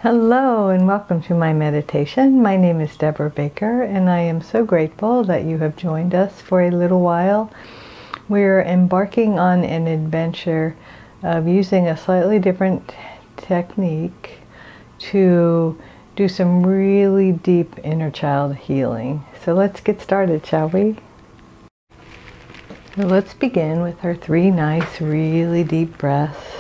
Hello and welcome to my meditation. My name is Deborah Baker and I am so grateful that you have joined us for a little while. We're embarking on an adventure of using a slightly different technique to do some really deep inner child healing. So let's get started, shall we? So let's begin with our 3 nice, really deep breaths.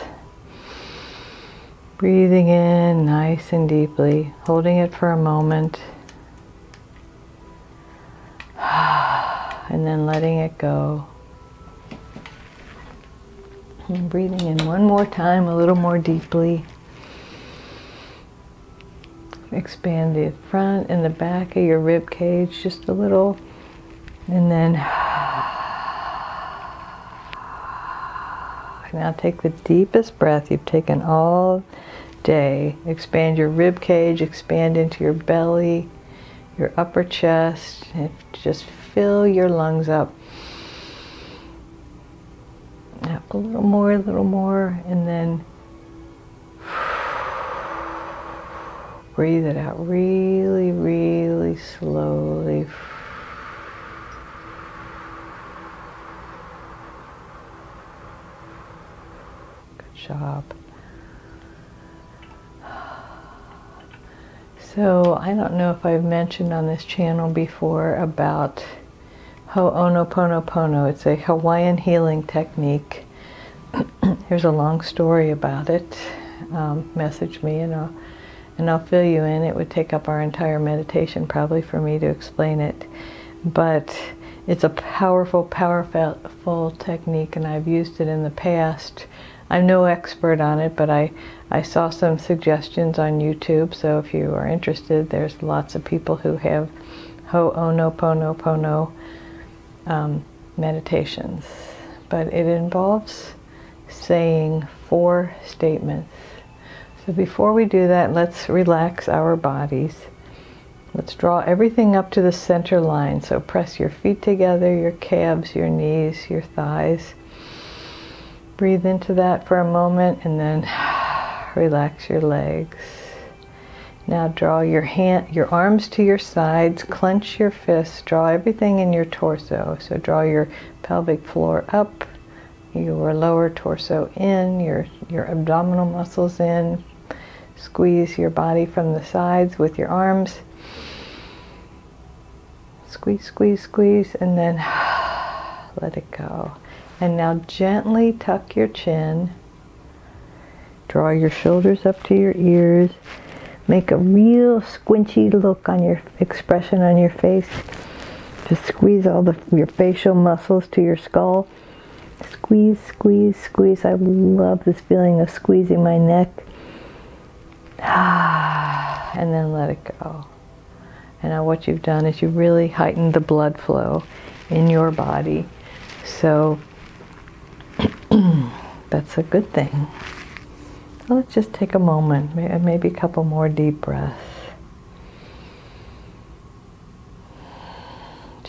Breathing in nice and deeply, holding it for a moment, and then letting it go. And breathing in one more time, a little more deeply. Expand the front and the back of your rib cage just a little, and then now take the deepest breath you've taken all day. Expand your rib cage, expand into your belly, your upper chest, and just fill your lungs up. Now, a little more, and then breathe it out really, really slowly. Good job. So I don't know if I've mentioned on this channel before about Ho'onoponopono. It's a Hawaiian healing technique. Here's a long story about it. Message me and I'll fill you in. It would take up our entire meditation probably for me to explain it. But it's a powerful technique, and I've used it in the past. I'm no expert on it, but I saw some suggestions on YouTube, so if you are interested, there's lots of people who have Ho'onoponopono meditations. But it involves saying 4 statements. So before we do that, let's relax our bodies. Let's draw everything up to the center line. So press your feet together, your calves, your knees, your thighs. Breathe into that for a moment and then relax your legs. Now draw your arms to your sides, clench your fists, draw everything in your torso. So draw your pelvic floor up, your lower torso in, your abdominal muscles in. Squeeze your body from the sides with your arms. Squeeze, squeeze, squeeze, and then let it go. And now gently tuck your chin. Draw your shoulders up to your ears. Make a real squinchy look on your expression on your face. Just squeeze all your facial muscles to your skull. Squeeze, squeeze, squeeze. I love this feeling of squeezing my neck. And then let it go. And now what you've done is you've really heightened the blood flow in your body. So that's a good thing. So let's just take a moment, maybe a couple more deep breaths.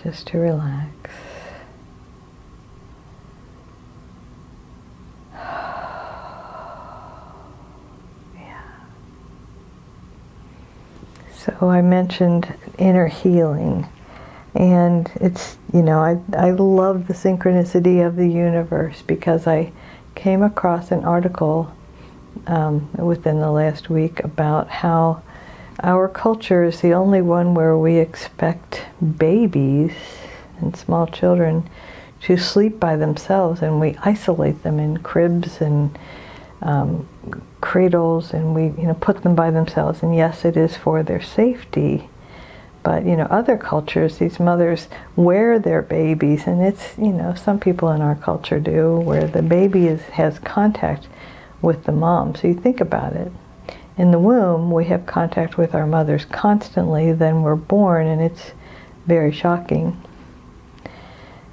Just to relax. Yeah. So I mentioned inner healing. And it's, I love the synchronicity of the universe because I came across an article within the last week about how our culture is the only one where we expect babies and small children to sleep by themselves, and we isolate them in cribs and cradles, and we put them by themselves. And yes, it is for their safety. But, other cultures, these mothers wear their babies, and it's, some people in our culture do, where the baby has contact with the mom. So you think about it. In the womb, we have contact with our mothers constantly, then we're born, and it's very shocking.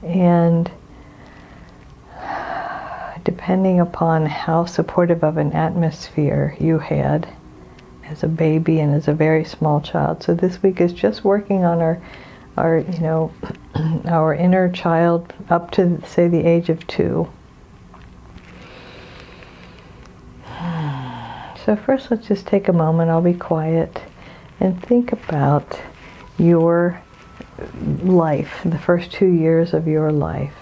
And depending upon how supportive of an atmosphere you had, as a baby and as a very small child. So this week is just working on our inner child up to, say, the age of 2. So first, let's just take a moment, I'll be quiet, and think about your life, the first 2 years of your life.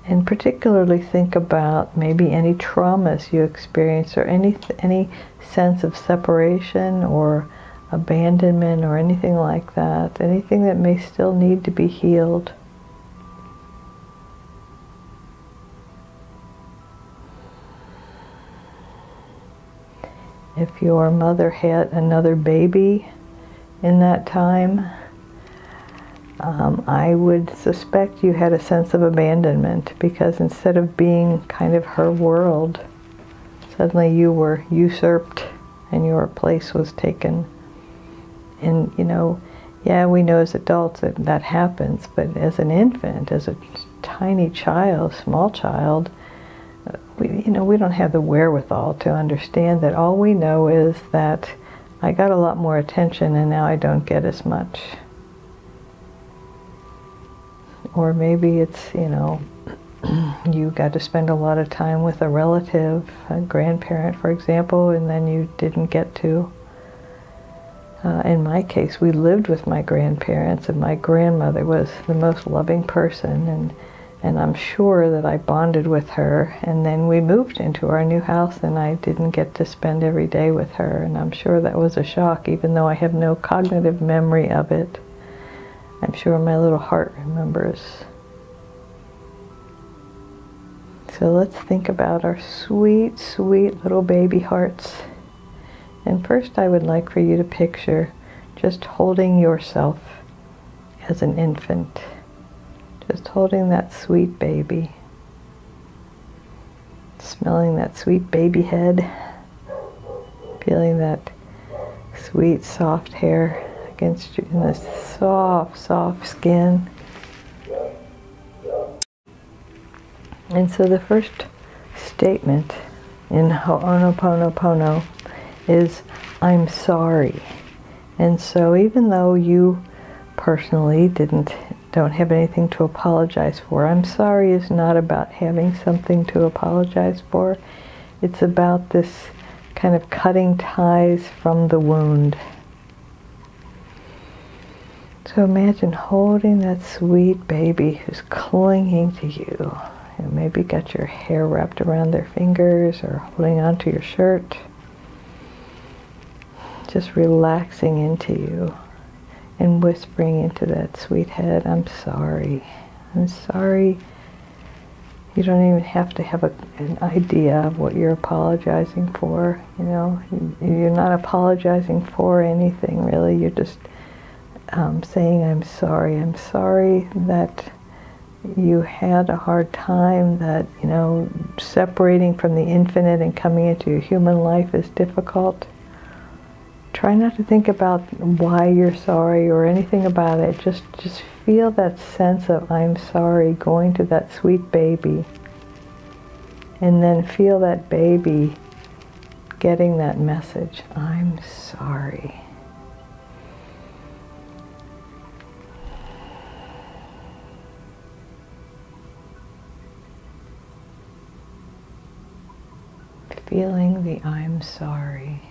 And particularly think about maybe any traumas you experienced, or any sense of separation or abandonment or anything like that, anything that may still need to be healed. If your mother had another baby in that time, I would suspect you had a sense of abandonment, because instead of being kind of her world, suddenly you were usurped and your place was taken. And yeah, we know as adults that that happens, but as an infant, as a tiny child, small child, we don't have the wherewithal to understand that. All we know is that I got a lot more attention and now I don't get as much. Or maybe it's, you got to spend a lot of time with a relative, a grandparent, for example, and then you didn't get to. In my case, we lived with my grandparents, and my grandmother was the most loving person, and I'm sure that I bonded with her, and then we moved into our new house and I didn't get to spend every day with her, and I'm sure that was a shock, even though I have no cognitive memory of it. I'm sure my little heart remembers. So let's think about our sweet, sweet little baby hearts. And first I would like for you to picture just holding yourself as an infant. Just holding that sweet baby. Smelling that sweet baby head. Feeling that sweet, soft hair against you in the soft, soft skin. And so the first statement in Ho'onoponopono is, I'm sorry. And so even though you personally don't have anything to apologize for, I'm sorry is not about having something to apologize for. It's about this kind of cutting ties from the wound. So imagine holding that sweet baby who's clinging to you. You maybe got your hair wrapped around their fingers or holding onto your shirt. Just relaxing into you and whispering into that sweet head, I'm sorry. I'm sorry. You don't even have to have an idea of what you're apologizing for. You're not apologizing for anything really. You're just saying, I'm sorry. I'm sorry that you had a hard time, that, separating from the infinite and coming into your human life is difficult. Try not to think about why you're sorry or anything about it. Just feel that sense of I'm sorry going to that sweet baby. And then feel that baby getting that message, I'm sorry. Feeling the I'm sorry.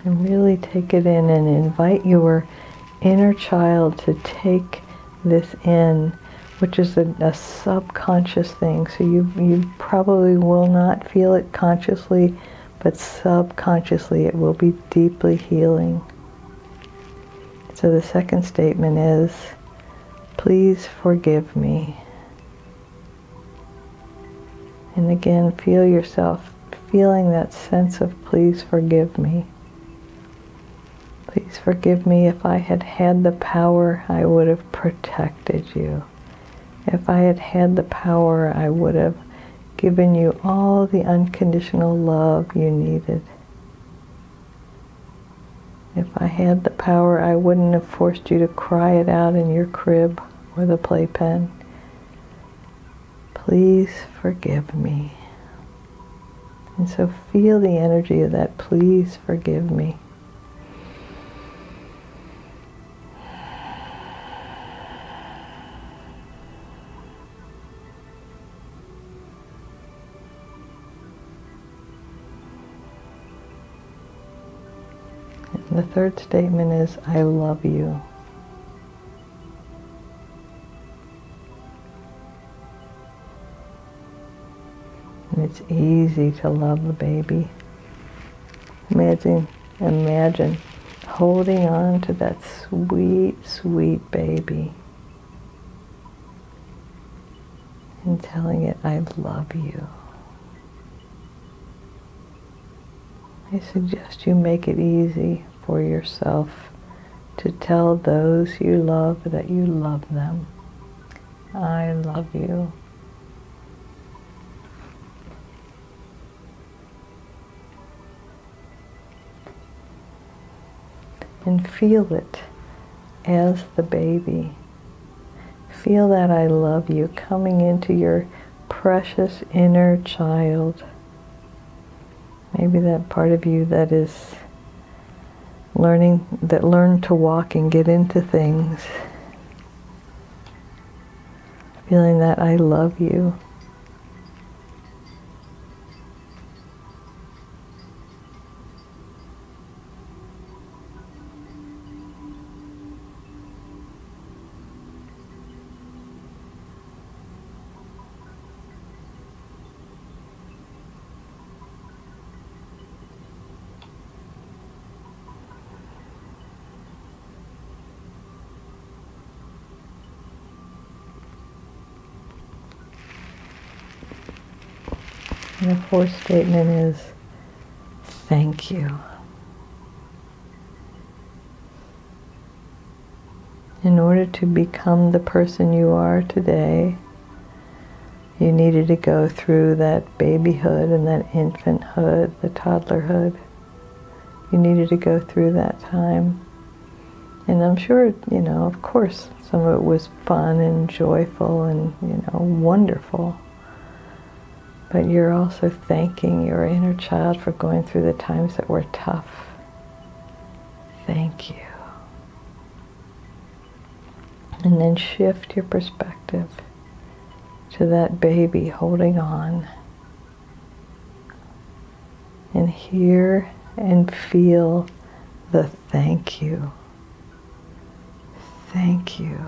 And really take it in and invite your inner child to take this in, which is a subconscious thing. So you probably will not feel it consciously, but subconsciously it will be deeply healing. So the second statement is, please forgive me. And again, feel yourself feeling that sense of please forgive me. Please forgive me. If I had had the power, I would have protected you. If I had had the power, I would have given you all the unconditional love you needed. If I had the power, I wouldn't have forced you to cry it out in your crib or the playpen. Please forgive me. And so feel the energy of that, please forgive me. And the third statement is, I love you. And it's easy to love the baby. Imagine holding on to that sweet, sweet baby and telling it, I love you. I suggest you make it easy for yourself to tell those you love that you love them. I love you. And feel it as the baby. Feel that I love you coming into your precious inner child. Maybe that part of you that is learned to walk and get into things. Feeling that I love you. And the fourth statement is, thank you. In order to become the person you are today, you needed to go through that babyhood and that infanthood, the toddlerhood. You needed to go through that time. And I'm sure, of course, some of it was fun and joyful and, wonderful. But you're also thanking your inner child for going through the times that were tough. Thank you. And then shift your perspective to that baby holding on. And hear and feel the thank you. Thank you.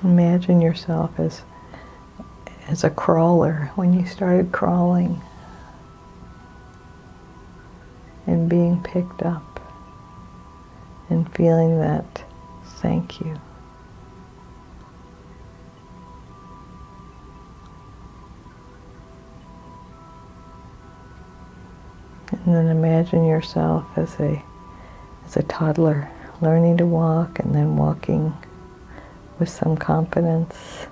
Imagine yourself as a crawler when you started crawling and being picked up and feeling that thank you. And then imagine yourself as a toddler learning to walk and then walking with some confidence.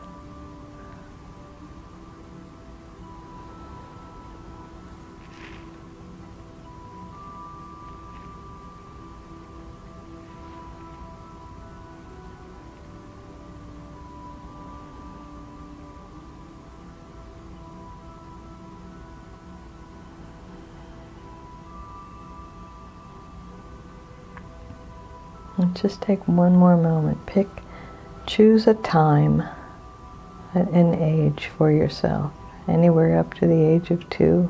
And just take one more moment. Choose a time, an age for yourself, anywhere up to the age of 2.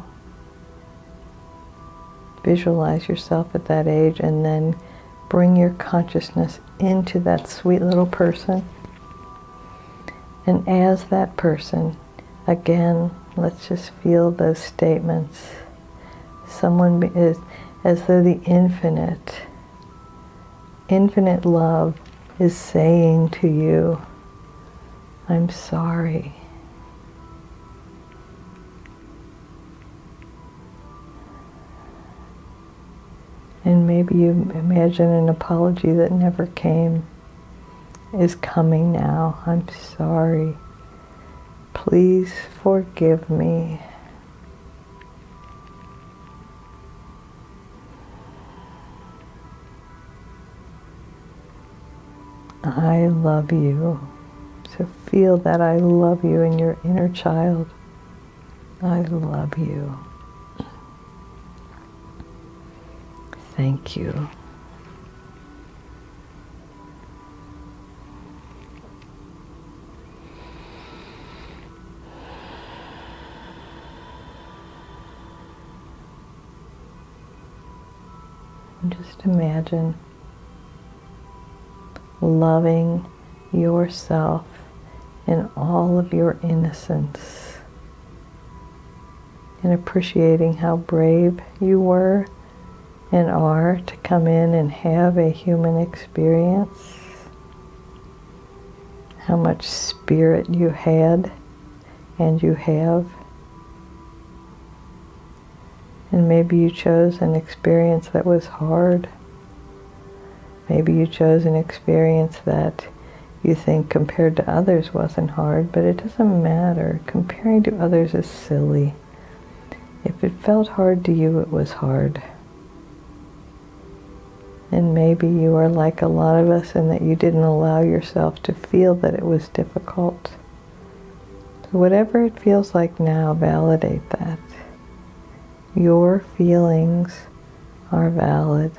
Visualize yourself at that age and then bring your consciousness into that sweet little person. And as that person, again, let's just feel those statements. Someone is as though the infinite love is saying to you, I'm sorry. And maybe you imagine an apology that never came is coming now. I'm sorry. Please forgive me. I love you. So feel that I love you in your inner child. I love you. Thank you. And just imagine loving yourself in all of your innocence and appreciating how brave you were and are to come in and have a human experience, how much spirit you had and you have. And maybe you chose an experience that was hard. Maybe you chose an experience that you think compared to others wasn't hard, but it doesn't matter. Comparing to others is silly. If it felt hard to you, it was hard. And maybe you are like a lot of us in that you didn't allow yourself to feel that it was difficult. So whatever it feels like now, validate that. Your feelings are valid.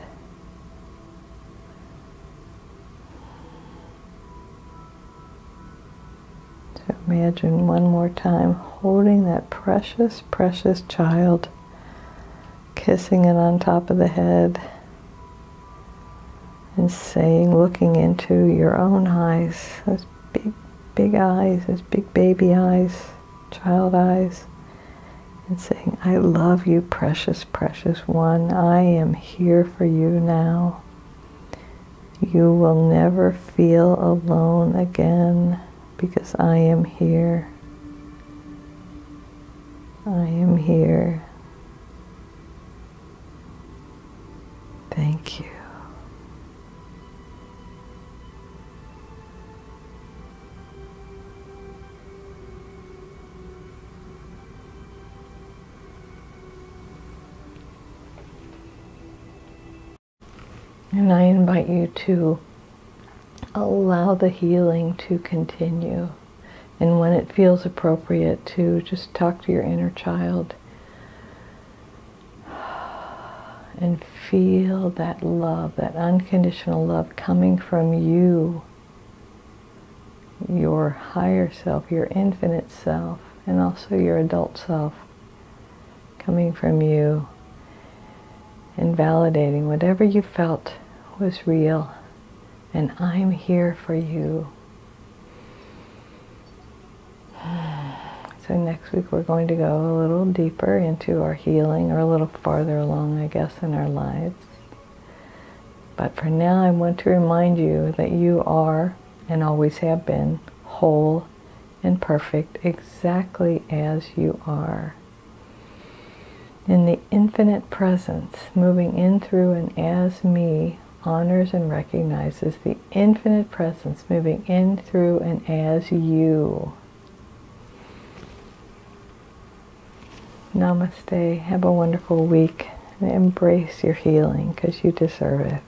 So imagine one more time holding that precious, precious child, kissing it on top of the head, and saying, looking into your own eyes, those big, big eyes, those big baby eyes, child eyes, and saying, I love you, precious, precious one. I am here for you now. You will never feel alone again because I am here. I am here. Thank you. And I invite you to allow the healing to continue. And when it feels appropriate to just talk to your inner child and feel that love, that unconditional love coming from you, your higher self, your infinite self, and also your adult self coming from you, and validating whatever you felt was real, and I'm here for you. So next week we're going to go a little deeper into our healing, or a little farther along, I guess, in our lives. But for now, I want to remind you that you are, and always have been, whole and perfect exactly as you are. In the infinite presence, moving in, through, and as me, honors and recognizes the infinite presence moving in, through, and as you. Namaste. Have a wonderful week. And embrace your healing because you deserve it.